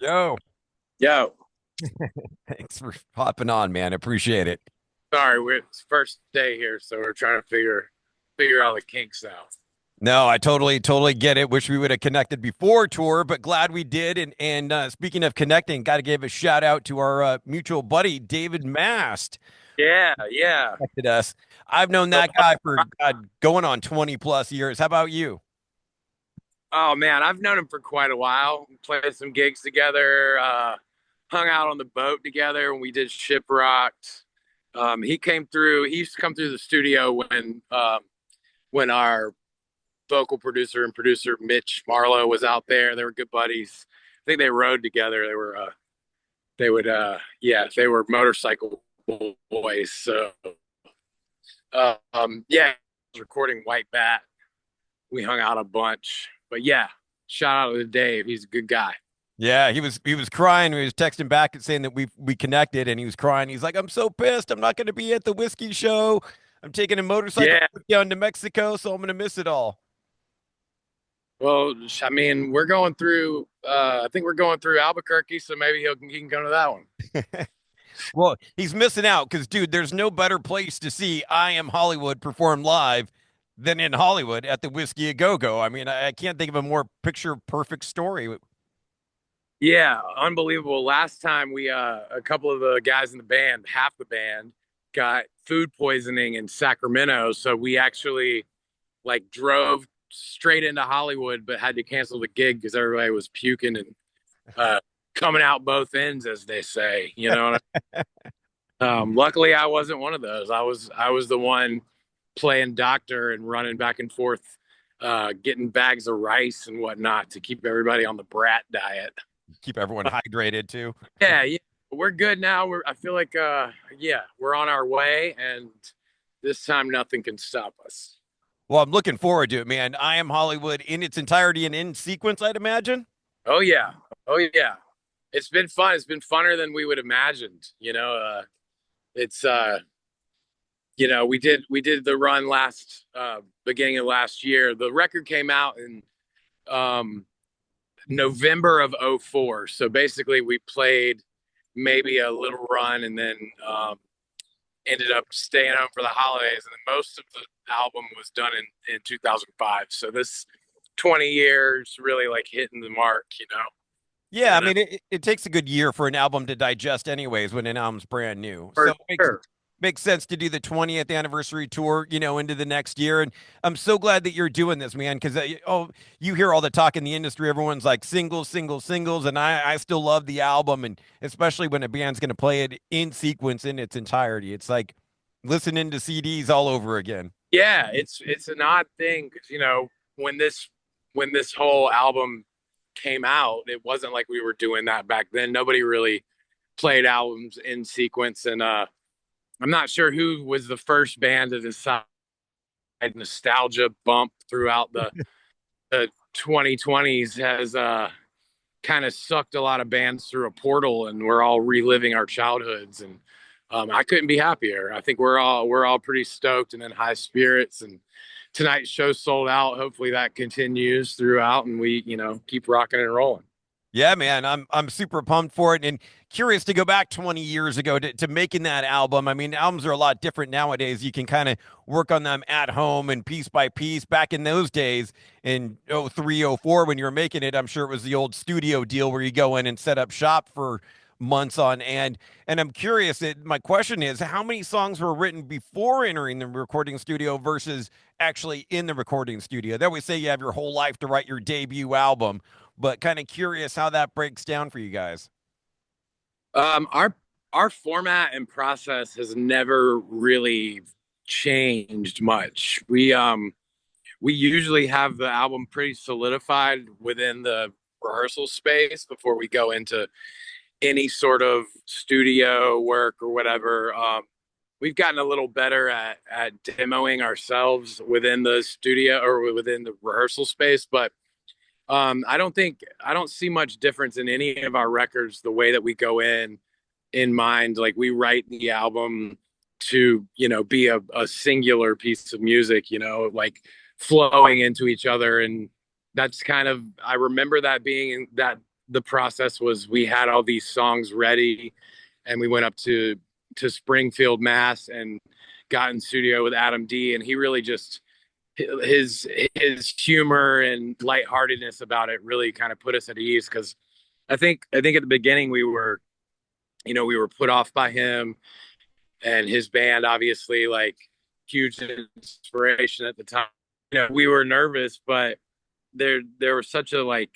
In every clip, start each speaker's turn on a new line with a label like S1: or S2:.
S1: Yo,
S2: Yo,
S1: thanks for hopping on, man. Appreciate it.
S2: sorry, it's first day here, so we're trying to figure out the kinks out.
S1: No, I totally get it. Wish we would have connected before tour, but glad we did. And speaking of connecting, got to give a shout out to our mutual buddy David Mast.
S2: Yeah, yeah.
S1: Connected us. I've known
S2: So,
S1: that guy for God, going on 20 plus years. How about you?
S2: oh man, I've known him for quite a while. We played some gigs together, hung out on the boat together, and we did Shipwrecked. He came through. He used to come through the studio when our vocal producer and producer Mitch Marlowe was out there. They were good buddies. I think they rode together. They would yeah, they were motorcycle boys. So yeah, I was recording White Bat. We hung out a bunch, but yeah, shout out to Dave. He's a good guy.
S1: Yeah, he was crying. He was texting back and saying that we connected, and he was crying. He's like, "I'm so pissed. I'm not going to be at the whiskey show. I'm taking a motorcycle
S2: Yeah.
S1: trip down to Mexico, so I'm going to miss it all."
S2: Well, I mean, we're going through. I think we're going through Albuquerque, so maybe he can come to that one.
S1: Well, he's missing out because, dude, there's no better place to see I Am Hollywood perform live than in Hollywood at the Whisky A Go Go. I mean, I can't think of a more picture perfect story.
S2: Yeah, unbelievable. Last time a couple of the guys in the band, half the band, got food poisoning in Sacramento, so we actually like drove straight into Hollywood, but had to cancel the gig because everybody was puking and uh, coming out both ends, as they say. You know. Luckily, I wasn't one of those. I was the one playing doctor and running back and forth, getting bags of rice and whatnot to keep everybody on the brat diet.
S1: Keep everyone hydrated too.
S2: Yeah, yeah, we're good now. I feel like yeah, we're on our way, and this time nothing can stop us.
S1: Well, I'm looking forward to it, man. I Am Hollywood in its entirety and in sequence, I'd imagine.
S2: Oh yeah, oh yeah. It's been fun. It's been funner than we would imagined. It's we did the run last beginning of last year. The record came out in um November of '04. So basically we played maybe a little run and then ended up staying home for the holidays, and then most of the album was done in 2005. So this 20 years really like hitting the mark,
S1: Yeah, I
S2: and
S1: mean, it takes a good year for an album to digest, anyways, when an album's brand new. So
S2: for
S1: it
S2: sure.
S1: makes sense to do the 20th anniversary tour, into the next year. And I'm so glad that you're doing this, man, because you hear all the talk in the industry. Everyone's like singles, singles, singles, and I still love the album, and especially when a band's going to play it in sequence in its entirety. It's like listening to CDs all over again.
S2: Yeah, it's an odd thing because when this whole album came out, it wasn't like we were doing that back then. Nobody really played albums in sequence, and I'm not sure who was the first band to decide nostalgia bump throughout the 2020s has kind of sucked a lot of bands through a portal, and we're all reliving our childhoods. And I couldn't be happier. I think we're all pretty stoked and in high spirits. And tonight's show sold out. Hopefully that continues throughout, and we keep rocking and rolling.
S1: Yeah, man, I'm super pumped for it and curious to go back 20 years ago to making that album. I mean, albums are a lot different nowadays. You can kind of work on them at home and piece by piece. Back in those days in '03, '04, when you were making it, I'm sure it was the old studio deal where you go in and set up shop for months on end. And I'm curious, my question is, how many songs were written before entering the recording studio versus actually in the recording studio? They always say you have your whole life to write your debut album, but kind of curious how that breaks down for you guys.
S2: Our format and process has never really changed much. We usually have the album pretty solidified within the rehearsal space before we go into any sort of studio work or whatever. We've gotten a little better at demoing ourselves within the studio or within the rehearsal space, but I don't see much difference in any of our records the way that we go in mind. Like we write the album to be a singular piece of music, like flowing into each other, and that's kind of I remember that being the process was we had all these songs ready, and we went up to Springfield, Mass, and got in studio with Adam D. And he really just his humor and lightheartedness about it really kind of put us at ease because I think at the beginning we were put off by him and his band, obviously, like huge inspiration at the time. We were nervous, but there was such a like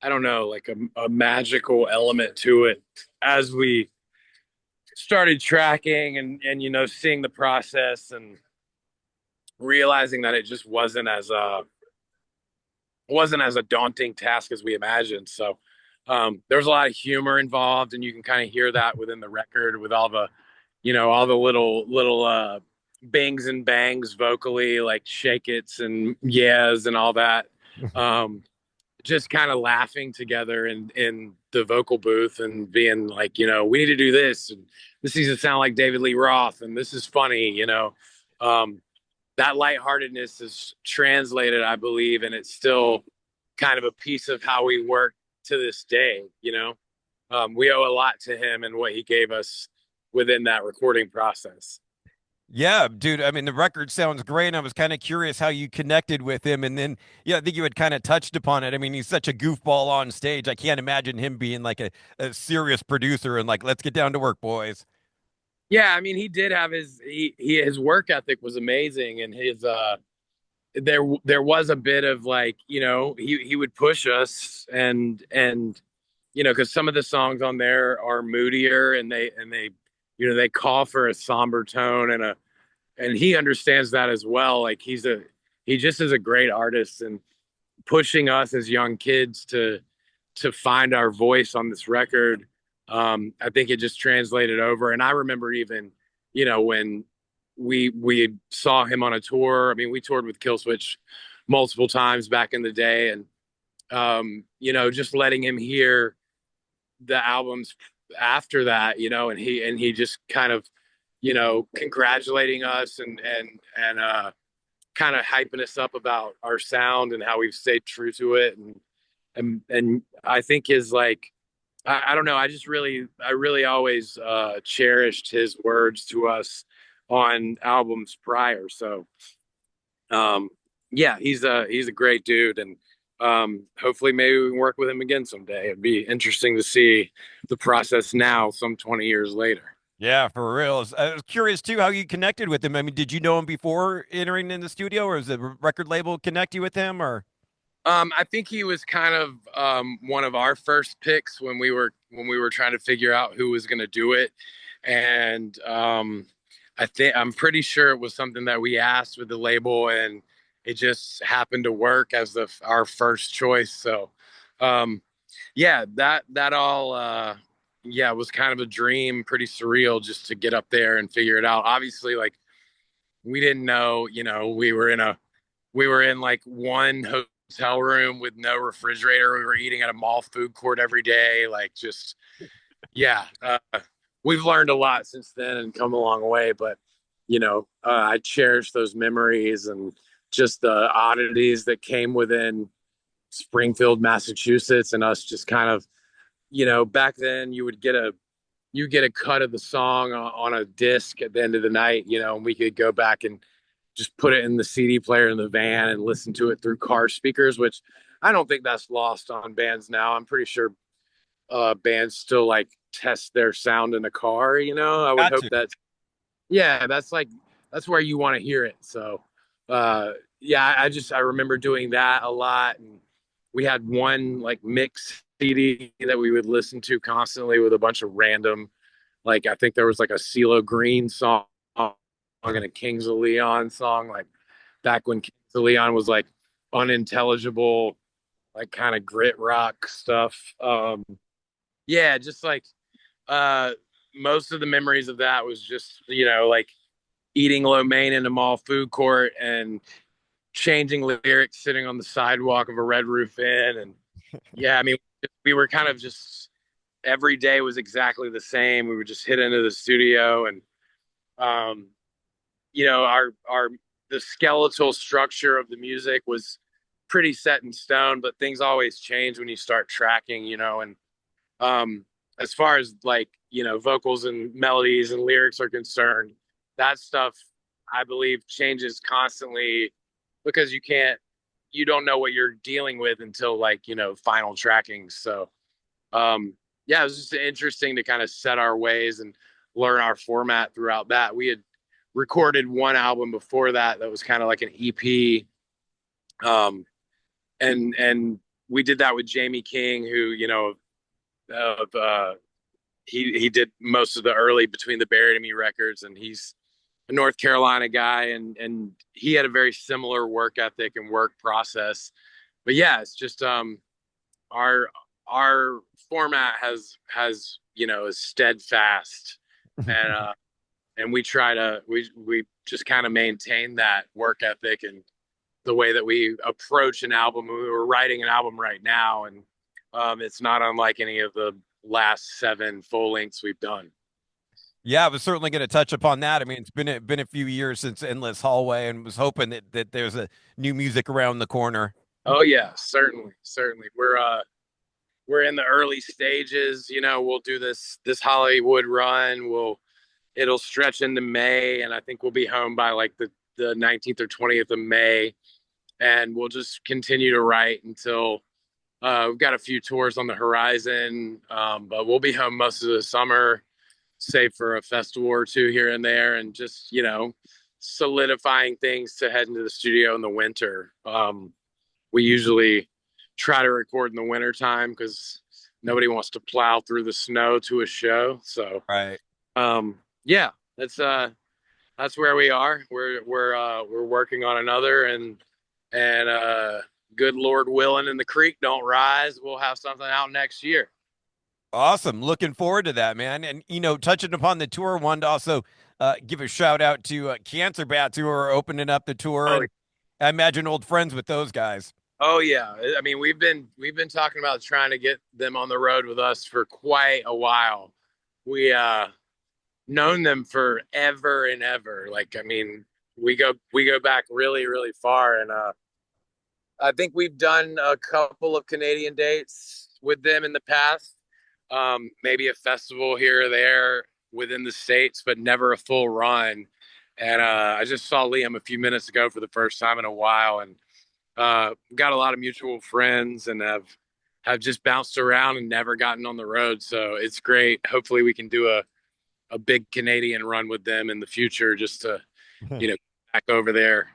S2: I don't know, like a magical element to it as we started tracking and seeing the process and realizing that it just wasn't as a daunting task as we imagined. So there's a lot of humor involved, and you can kind of hear that within the record with all the little bangs and bangs vocally, like shake it's and yeahs and all that. Um, just kind of laughing together in the vocal booth and being like, we need to do this, and this needs to sound like David Lee Roth, and this is funny. Um, that lightheartedness is translated, I believe, and it's still kind of a piece of how we work to this day. We owe a lot to him and what he gave us within that recording process.
S1: Yeah, dude. I mean, the record sounds great. And I was kind of curious how you connected with him. And then, yeah, I think you had kind of touched upon it. I mean, he's such a goofball on stage. I can't imagine him being like a serious producer and like, let's get down to work, boys.
S2: Yeah, I mean, he did have his work ethic was amazing, and his there was a bit of like he would push us and because some of the songs on there are moodier and they they call for a somber tone and he understands that as well. Like he just is a great artist and pushing us as young kids to find our voice on this record. I think it just translated over. And I remember even, when we saw him on a tour. I mean, we toured with Killswitch multiple times back in the day, and just letting him hear the albums after that, and he just kind of, congratulating us and kind of hyping us up about our sound and how we've stayed true to it, and I think his like I don't know. I really always cherished his words to us on albums prior. So, um, yeah, he's a great dude, and hopefully maybe we can work with him again someday. It'd be interesting to see the process now, some 20 years later.
S1: Yeah, for real. I was curious too how you connected with him. I mean, did you know him before entering in the studio, or is the record label connect you with him, or?
S2: I think he was kind of one of our first picks when we were trying to figure out who was going to do it, and I'm pretty sure it was something that we asked with the label, and it just happened to work as our first choice. So, um, yeah, that all yeah was kind of a dream, pretty surreal just to get up there and figure it out. Obviously, like we didn't know, we were in like one hotel room with no refrigerator. We were eating at a mall food court every day. Like, just, yeah, we've learned a lot since then and come a long way. But, I cherish those memories and just the oddities that came within Springfield, Massachusetts, and us just kind of, back then you get a cut of the song on a disc at the end of the night, and we could go back and just put it in the CD player in the van and listen to it through car speakers, which I don't think that's lost on bands now. I'm pretty sure bands still like test their sound in the car. I would
S1: Got
S2: hope
S1: to.
S2: that, yeah, that's where you want to hear it. So, yeah, I remember doing that a lot. And we had one like mix CD that we would listen to constantly with a bunch of random, like, I think there was like a CeeLo Green song and a Kings of Leon song, like back when Kings of Leon was like unintelligible, like kind of grit rock stuff. Yeah, just like uh, most of the memories of that was just like eating lo mein in a mall food court and changing lyrics sitting on the sidewalk of a Red Roof Inn, and yeah, I mean we were kind of just every day was exactly the same. We would just hit into the studio and um, our the skeletal structure of the music was pretty set in stone, but things always change when you start tracking, and um, as far as like, vocals and melodies and lyrics are concerned, that stuff I believe changes constantly because you don't know what you're dealing with until like, final tracking. So, yeah, it was just interesting to kind of set our ways and learn our format throughout that. We had recorded one album before that was kind of like an EP. Um, and we did that with Jamie King, who, uh, he did most of the early Between the Buried and Me records, and he's a North Carolina guy, and he had a very similar work ethic and work process. But yeah, it's just our our format has is steadfast, and we try to we just kind of maintain that work ethic and the way that we approach an album. We're writing an album right now, and it's not unlike any of the last 7 full lengths we've done.
S1: Yeah, I was certainly going to touch upon that. I mean, it's been a few years since Endless Hallway, and was hoping that there's a new music around the corner.
S2: Oh yeah, certainly, certainly. We're in the early stages. We'll do this Hollywood run. It'll stretch into May, and I think we'll be home by like the 19th or 20th of May, and we'll just continue to write until we've got a few tours on the horizon. But we'll be home most of the summer, save for a festival or two here and there, and just solidifying things to head into the studio in the winter. We usually try to record in the winter time because nobody wants to plow through the snow to a show. So
S1: Right.
S2: yeah, that's where we are. We're working on another, and good Lord willing, and the creek don't rise, we'll have something out next year.
S1: Awesome. Looking forward to that, man. And touching upon the tour, wanted to also give a shout out to Cancer Bats, who are opening up the tour,
S2: Oh,
S1: and I imagine old friends with those guys.
S2: oh yeah. I mean, we've been talking about trying to get them on the road with us for quite a while. We known them forever and ever. Like, I mean, we go back really, really far, and I think we've done a couple of Canadian dates with them in the past. Maybe a festival here or there within the States, but never a full run. And I just saw Liam a few minutes ago for the first time in a while, and got a lot of mutual friends, and have just bounced around and never gotten on the road. So it's great. Hopefully we can do a big Canadian run with them in the future, just to, you know, back over there.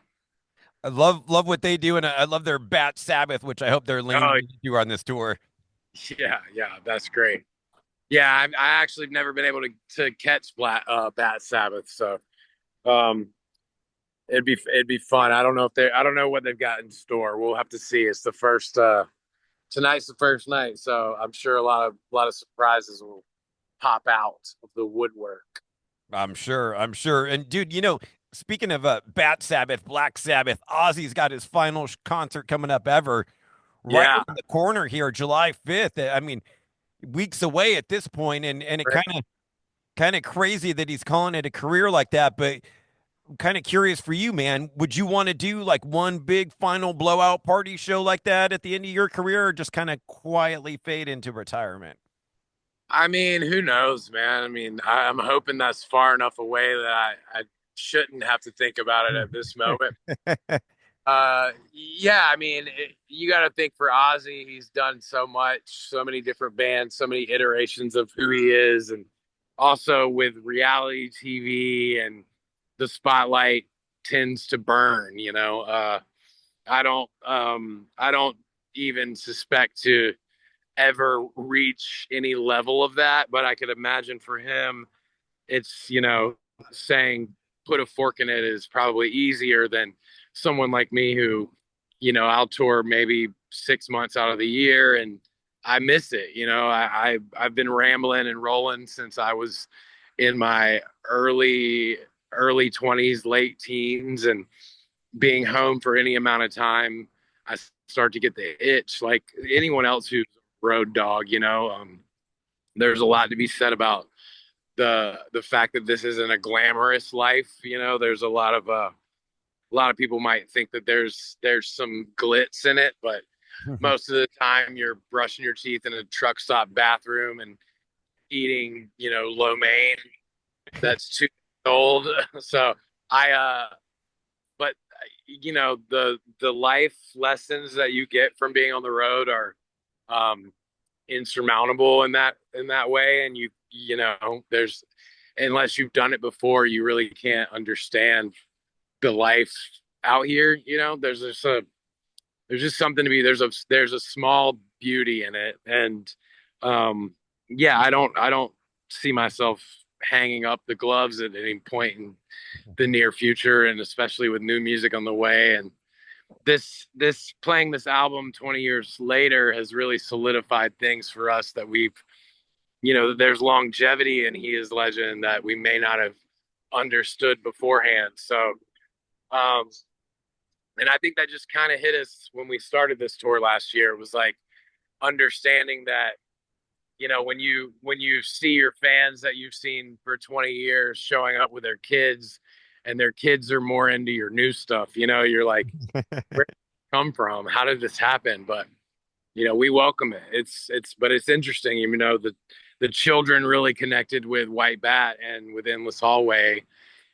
S1: I love what they do, and I love their Bat Sabbath, which I hope they're leaning
S2: Oh
S1: into on this tour.
S2: yeah, yeah, that's great. Yeah, I actually have never been able to catch Bat Sabbath, so um, it'd be fun. I don't know what they've got in store. We'll have to see. It's the first tonight's the first night, so I'm sure a lot of surprises will pop out of the woodwork.
S1: I'm sure. And dude, speaking of Bat Sabbath, Black Sabbath, Ozzy's got his final concert coming up ever right
S2: Yeah,
S1: around the corner here, July 5th. I mean, weeks away at this point, and it kind of crazy that he's calling it a career like that. But I'm kind of curious for you, man. Would you want to do like one big final blowout party show like that at the end of your career, or just kind of quietly fade into retirement?
S2: I mean, who knows, man? I mean, I'm hoping that's far enough away that I shouldn't have to think about it at this moment. Yeah, I mean, you got to think for Ozzy, he's done so much, so many different bands, so many iterations of who he is, and also with reality TV, and the spotlight tends to burn. I don't even suspect to ever reach any level of that, but I could imagine for him, it's saying put a fork in it is probably easier than someone like me who, I'll tour maybe 6 months out of the year, and I miss it. I've been rambling and rolling since I was in my early 20s, late teens, and being home for any amount of time, I start to get the itch like anyone else who's a road dog. There's a lot to be said about the fact that this isn't a glamorous life. There's a lot of a lot of people might think that there's some glitz in it, but most of the time you're brushing your teeth in a truck stop bathroom and eating, lo mein that's 2 old. So I but the life lessons that you get from being on the road are um insurmountable in that way. And there's, unless you've done it before, you really can't understand the life out here. There's just something to be, there's a small beauty in it. And yeah, I don't see myself hanging up the gloves at any point in the near future, and especially with new music on the way. And this playing this album 20 years later has really solidified things for us, that there's longevity in He Is Legend that we may not have understood beforehand. So um and I think that just kind of hit us when we started this tour last year. It was like understanding that, when you see your fans that you've seen for 20 years showing up with their kids, and their kids are more into your new stuff, you're like, where did it come from? How did this happen? But we welcome it. But it's interesting, the children really connected with White Bat and with Endless Hallway.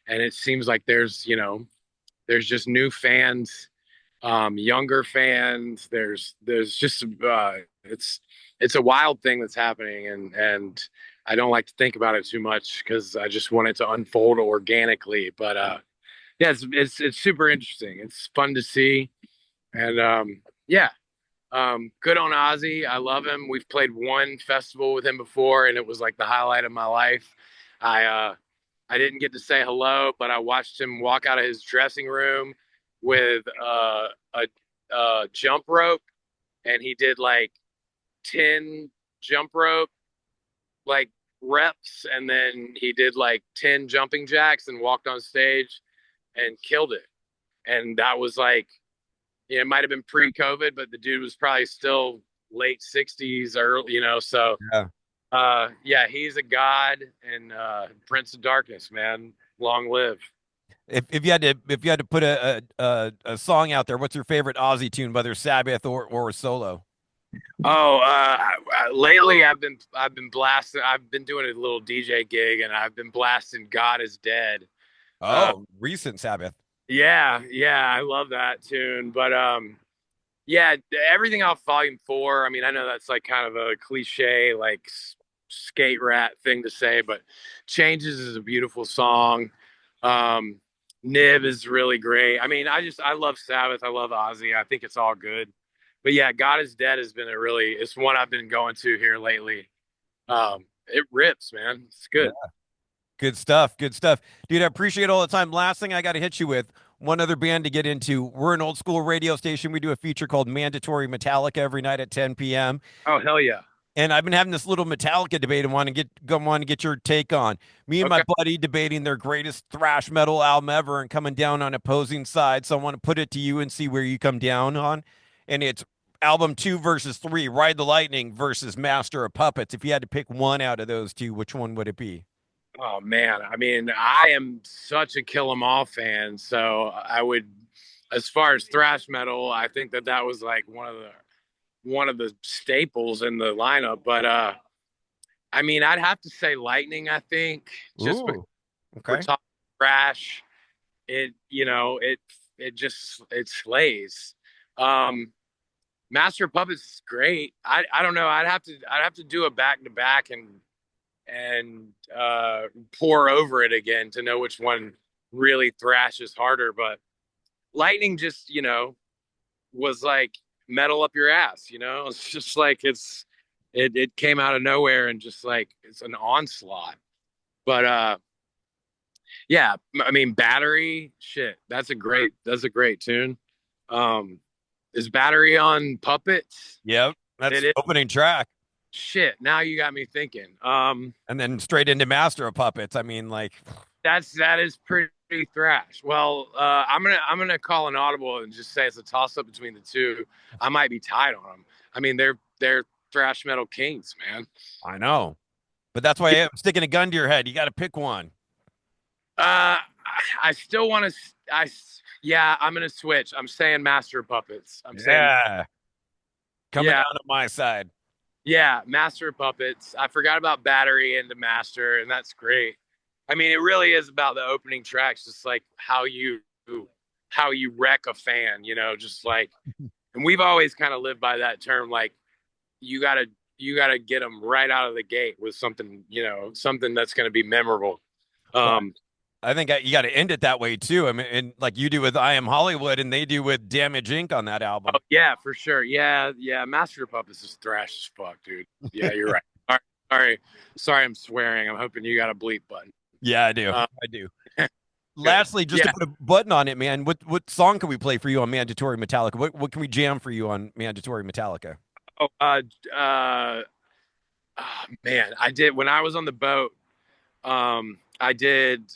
S2: And it seems like there's just new fans, younger fans. There's just it's a wild thing that's happening. And I don't like to think about it too much because I just want it to unfold organically. But yeah, it's super interesting. It's fun to see. And yeah, good on Ozzy. I love him. We've played one festival with him before, and it was like the highlight of my life. I didn't get to say hello, but I watched him walk out of his dressing room with a jump rope, and he did like 10 jump rope like reps, and then he did like 10 jumping jacks and walked on stage and killed it. And that was like, it might have been pre-COVID, but the dude was probably still late 60s, early, so
S1: Yeah.
S2: yeah, he's a god. And Prince of Darkness, man, long live.
S1: If you had to put a song out there, what's your favorite Ozzy tune, whether Sabbath or solo?
S2: Oh, lately I've been blasting. I've been doing a little DJ gig, and I've been blasting "God Is Dead." Uh,
S1: Oh, recent Sabbath.
S2: yeah, yeah, I love that tune. But yeah, everything off Volume 4. I mean, I know that's like kind of a cliche, like skate rat thing to say, but "Changes" is a beautiful song. Um, "Nib" is really great. I mean, I love Sabbath. I love Ozzy. I think it's all good. But yeah, "God Is Dead" has been it's one I've been going to here lately. It rips, man. It's
S1: Yeah.
S2: good.
S1: Good stuff. Good stuff. Dude, I appreciate all the time. Last thing I got to hit you with one other band to get into. We're an old school radio station. We do a feature called Mandatory Metallica every night at 10 p.m.
S2: Oh, hell yeah.
S1: And I've been having this little Metallica debate and want to get your take on. Me and my
S2: Okay.
S1: buddy debating their greatest thrash metal album ever and coming down on opposing sides. So I want to put it to you and see where you come down on. And it's album 2 versus 3, Ride the Lightning versus Master of Puppets. If you had to pick one out of those two, which one would it be?
S2: Oh man, I mean, I am such a Kill 'Em All fan, so I would, as far as thrash metal, I think that was like one of the staples in the lineup. But I mean, I'd have to say Lightning. I think just because
S1: Ooh,
S2: we're
S1: okay.
S2: talking thrash, it slays. Um, Master of Puppets is great. I don't know. I'd have to do a back to back and pour over it again to know which one really thrashes harder. But Lightning just, was like metal up your ass. It's just like it came out of nowhere, and just like it's an onslaught. But yeah, I mean, Battery, shit, that's a great tune. Um, is Battery on Puppets?
S1: Yep.
S2: It
S1: That's
S2: is.
S1: opening track.
S2: Shit, now you got me thinking.
S1: And then straight into Master of Puppets. I mean, like,
S2: That is pretty thrash. Well, I'm gonna call an audible and just say it's a toss up between the two. I might be tied on them. I mean, they're thrash metal kings, man.
S1: I know. But that's why I'm sticking a gun to your head. You got to pick one.
S2: I still want to. Yeah, I'm gonna switch. I'm saying Master of Puppets. I'm saying
S1: Yeah. Coming
S2: yeah,
S1: down to my side.
S2: yeah, Master of Puppets. I forgot about Battery into Master, and that's great. I mean, it really is about the opening tracks, just like how you wreck a fan. Just like, and we've always kind of lived by that term. Like, you gotta you gotta get them right out of the gate with something, something that's gonna be memorable.
S1: Well,
S2: Um,
S1: I think you got to end it that way too. I mean, and like you do with I Am Hollywood, and they do with Damage Inc. on that
S2: Oh
S1: album.
S2: yeah, for sure. Yeah, yeah. Master of Puppets is thrash as fuck, dude. Yeah, you're right. All right, sorry, I'm swearing. I'm hoping you got a bleep button.
S1: Yeah, I do.
S2: Uh,
S1: I do.
S2: good.
S1: Lastly, just to
S2: Yeah.
S1: put a button on it, man, what song can we play for you on Mandatory Metallica? What can we jam for you on Mandatory Metallica?
S2: Oh, man, I did when I was on the boat. I did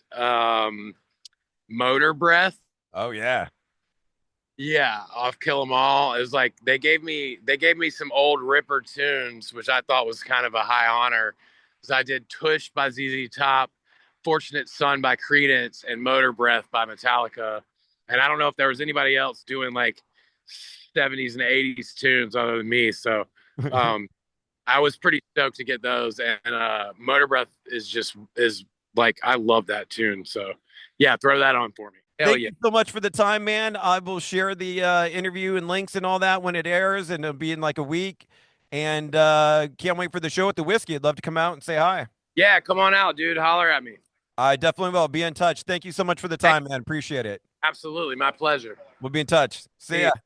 S2: Motor Breath.
S1: Oh yeah.
S2: Yeah, off Kill 'Em All. It was like they gave me some old Ripper tunes, which I thought was kind of a high honor. Because I did Tush by ZZ Top, Fortunate Son by Credence, and Motor Breath by Metallica. And I don't know if there was anybody else doing like 70s and 80s tunes other than me. So um, I was pretty stoked to get those. And Motor Breath is like I love that tune. So yeah, throw that on for me. Hell
S1: Thank
S2: yeah.
S1: you so much for the time, man. I will share the interview and links and all that when it airs, and it'll be in like a week. And can't wait for the show at the Whiskey. I'd love to come out and say hi.
S2: Yeah, come on out, dude. Holler at me.
S1: I definitely will. Be in touch. Thank you so much for the
S2: Hey,
S1: time, man. Appreciate it.
S2: absolutely. My pleasure.
S1: We'll be in touch. See
S2: See
S1: ya.
S2: you.